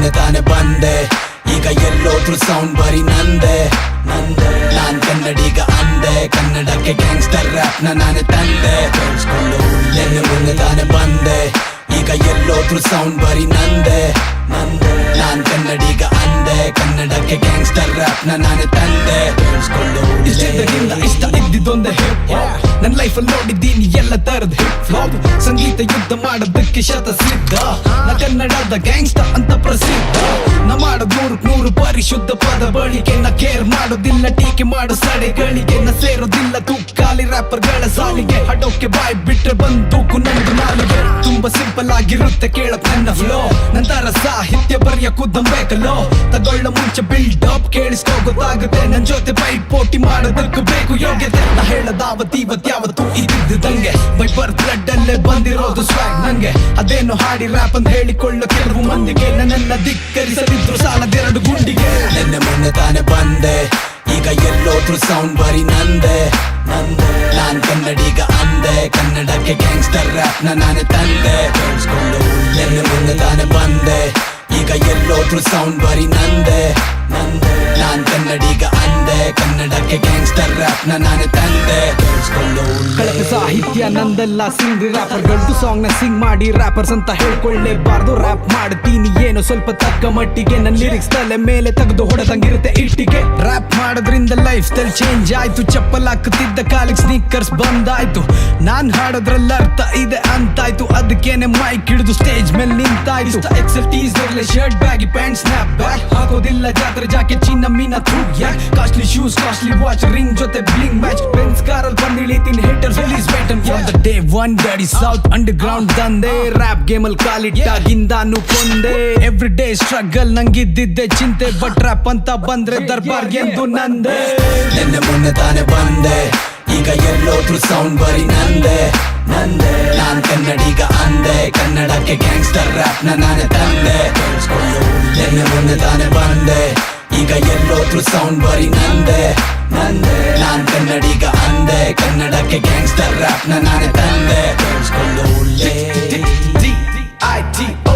ಮೊನ್ನೆ ತಾನೆ ಬಂದೆ ಈಗ ಎಲ್ಲೋದ್ರು ಸೌಂಡ್ ಬರೀ ನಂದೆ ನಾನ್ ಕನ್ನಡಿಗ ಅಂದೆ ಕನ್ನಡಕ್ಕೆ ಗ್ಯಾಂಗ್ಸ್ಟರ್ ರ್ಯಾಪ್ ನಾನೇ ತಂದೆ ನೆನ್ನೆ ಮೊನ್ನೆ ತಾನೆ ಬಂದೆ ಈಗ ಎಲ್ಲೋದ್ರು ಸೌಂಡ್ ಬರೀ ನಂದೆ ನಾನ್ ಕನ್ನಡಿಗ ಅಂದೆ ಕನ್ನಡಕ್ಕೆ ಗ್ಯಾಂಗ್ಸ್ಟರ್ ರ್ಯಾಪ್ ನಾನೇ ತಂದೆ ಇಷ್ಟದಿಂದ ಇಷ್ಟ ಇದ್ದಿದ್ದೊಂದೇ ಹಿಪ್ ಹಾಪ್ ನನ್ನ ಲೈಫಲ್ಲಿ ನೋಡಿದ್ದೀನಿ ಎಲ್ಲ ತರದ ಹಿಪ್ ಫ್ಲಾಪ್ ಸಂಗೀತ ಯುದ್ಧ ಮಾಡೋದಕ್ಕೆ ಶತಸಿದ್ಧ ನಾ ಕನ್ನಡದ ಗ್ಯಾಂಗ್ಸ್ಟರ್ ಅಂತ ಪ್ರಸಿದ್ಧ ನಾ ಮಾಡೋದ್ 100 ಪರಿಶುದ್ಧ ಪದ ಬಳಿಕೆ ನಾ ಕೇರ್ ಮಾಡೋದಿಲ್ಲ ಟೀಕೆ ಮಾಡೋ ಸಡೆಗಳಿಗೆ ನಾ ಸೇರೋದಿಲ್ಲ ತೂಕಾಲಿ ರ್ಯಾಪರ್ಗಳ ಸಾಲಿಗೆ ಹಡೋಕೆ ಬಾಯ್ ಬಿಟ್ರೆ ಬಂದೂಕು ನಂದು ನಾಲಿಗೆ ತುಂಬಾ ಸಿಂಪಲ್ ಆಗಿರುತ್ತೆ ಕೇಳಕ್ ನನ್ನ ಫ್ಲೋ ನಂತರ ಸಾಹಿತ್ಯ ಬರೆಯ ಕುದ್ದಂಬೇಕಲ್ಲೋ ತಗೊಳ್ಳ ಮುಂಚೆ ಬಿಲ್ಡ್ ಅಪ್ ಕೇಳಿಸ್ಕೋ ಗೊತ್ತಾಗುತ್ತೆ ನನ್ ಜೊತೆ ಪೈಪೋಟಿ ಮಾಡೋದಕ್ಕೂ ಬೇಕು ಯೋಗ್ಯತೆ ನಾ ಹೇಳದಾವತ್ ಯಾವತ್ತು ಇದ್ದಿದ್ದಂಗೆ ಬೈ ಬರ್ತ್ ಬ್ಲಡ್ ಅಲ್ಲೇ ಬಂದಿರೋದು ಸ್ವಾಗ್ ನಂಗೆ ಅದೇನು ಹಾಡಿ ರ್ಯಾಪ್ ಅಂತ ಹೇಳಿಕೊಳ್ಳೋ ಕೆಲವು ಮಂದಿಗೆ ನನ್ನನ್ನ ಧಿಕ್ಕರಿಸದಿದ್ರು ಸಾಲದೆರಡು ಗುಂಡಿಗೆ ನೆನ್ನೆ ಮೊನ್ನೆ ತಾನೆ ಬಂದೆ ಈಗ ಎಲ್ಲೋದ್ರು ಸೌಂಡ್ ಬರೀ ನಂದೆ ನಾನ್ ಕನ್ನಡಿಗ ಅಂದೆ ಕನ್ನಡಕ್ಕೆ ಗ್ಯಾಂಗ್ಸ್ಟರ್ ರ್ಯಾಪ್ ನಾನೇ ತಂದೆ ನೆನ್ನೆ ಮೊನ್ನೆ ತಾನೆ ಬಂದೆ ಈಗ ಎಲ್ಲೋದ್ರು ಸೌಂಡ್ ಬರೀ ನಂದೆ ನಾನ್ ಕನ್ನಡಿಗ ಅಂದೆ ಕನ್ನಡಕ್ಕೆ ಗ್ಯಾಂಗ್ಸ್ಟರ್ ರ್ಯಾಪ್ ನಾನೇ ತಂದೆ ಕಳಪೆ ಸಾಹಿತ್ಯ ನಂದೆಲ್ಲ ಸಿಂಗ್ ರ್ಯಾಪರ್ಗಳದ್ದು ಸಾಂಗ್ ನ ಸಿಂಗ್ ಮಾಡಿ ರ್ಯಾಪರ್ಸ್ ಅಂತ ಹೇಳ್ಕೊಳ್ಳೇಬಾರ್ದು ರ್ಯಾಪ್ ಮಾಡ್ತೀನಿ ಏನೋ ಸ್ವಲ್ಪ ತಕ್ಕ ಮಟ್ಟಿಗೆ ನನ್ನ ಲಿರಿಕ್ಸ್ ತಲೆ ಮೇಲೆ ತೆಗೆದು ಹೊಡೆದಂಗಿರುತ್ತೆ ಇಟ್ಟಿಗೆ ರ್ಯಾಪ್ ಮಾಡೋದ್ರಿಂದ ಲೈಫ್ ಸ್ಟೈಲ್ ಚೇಂಜ್ ಆಯ್ತು ಚಪ್ಪಲ್ ಹಾಕುತ್ತಿದ್ದ ಕಾಲಿಗೆ ಸ್ನೀಕರ್ಸ್ ಬಂದಾಯ್ತು ನಾನ್ ಹಾಡೋದ್ರಲ್ಲಿ ಅರ್ಥ ಇದೆ ಅಂತಾಯ್ತು ಅದಕ್ಕೇನೆ ಮೈಕ್ ಹಿಡಿದು ಸ್ಟೇಜ್ ಮೇಲೆ ನಿಂತಾಯ್ತು ಎಕ್ಸೆಲ್ ಟೀಸ್ ಇರಲಿ shirt baggy pant snap bag ಹಾಕೋದಿಲ್ಲ ಜಾತ್ರೆ ಜಾಕೆಟ್ ಚಿನ್ನ ಮೀನ ಥೂ ಯಾಕ್ costly shoes costly watch ring ಜೊತೆ ಬ್ಲಿಂಗ್ ಮ್ಯಾಚ್ ಬೆನ್ಸ್ ಕಾರಲ್ಲಿ ಬಂದಿಳಿತೀನಿ haters release waiting from the day one daddy south underground ತಂದೆ ರ್ಯಾಪ್ ಗೇಮ್ ಅಲ್ಲಿ ಕಾಲಿಟ್ಟಾಗಿಂದಾನು ಕೊಂದೆ ಎವ್ರಿ ಡೇ ಸ್ಟ್ರಗಲ್ ನಂಗಿದ್ದಿದ್ದೆ ಚಿಂತೆ ಬಟ್ ರ್ಯಾಪ್ ಅಂತ ಬಂದ್ರೆ ದರ್ಬಾರ್ ಎಂದು ನಂದೆ ನೆನ್ನೆ ಮೊನ್ನೆ ತಾನೆ ಬಂದೆ ಈಗ ಎಲ್ಲೋದ್ರು ಸೌಂಡ್ ಬರೀ ನಂದೆ ನಾನ್ ಕನ್ನಡಿಗ ಅಂದೆ ಕನ್ನಡಕ್ಕೆ ಗ್ಯಾಂಗ್ಸ್ಟರ್ ರ್ಯಾಪ್ ನಾನೇ ತಂದೆ ನೆನ್ನೆ ಮೊನ್ನೆ ತಾನೆ ಬಂದೆ ಈಗ ಎಲ್ಲೋದ್ರು ಸೌಂಡ್ ಬರೀ ನಂದೆ ನಾನ್ ಕನ್ನಡಿಗ ಅಂದೆ ಕನ್ನಡಕ್ಕೆ ಗ್ಯಾಂಗ್ಸ್ಟರ್ ರ್ಯಾಪ್ ನಾನೇ ತಂದೆ D-I-T-O